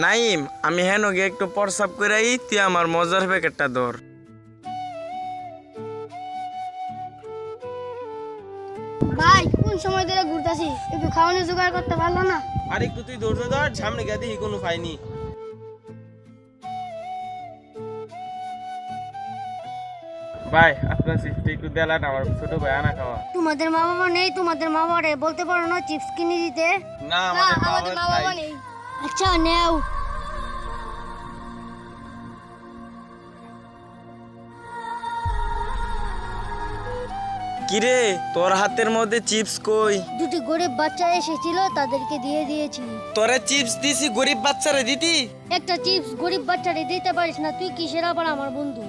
নাইম, আমি হেন গিয়ে একটু প্রসাব করে তুই আমার মজার প্যাকেটটা ধর। ভাই কোন সময় ধরে ঘুরতাছি, একটু খাওয়ানোর জোগাড় করতে পারলো না? আর একটু তুই ধৈর্য ধর, সামনে গিয়ে দেখি কোনো পাইনি। ভাই আপনার চিপসটা একটু দেলান, আমার ছোট ভাই আনা খাওয়া। তোমাদের মা বাবা নেই? তোমাদের মা বাবারে বলতে পারো না চিপস কিনে দিতে? না আমাদের মা বাবা নেই। আচ্ছা নেও। কিরে, তোর হাতের মধ্যে চিপস কই? দুটি গরিব বাচ্চা এসেছিল, তাদেরকে দিয়ে দিয়েছি। তোরে চিপস দিছি গরিব বাচ্চারে দিতি? একটা চিপস গরিব বাচ্চারে দিতে পারিস না? তুই কিসের আবার আমার বন্ধু?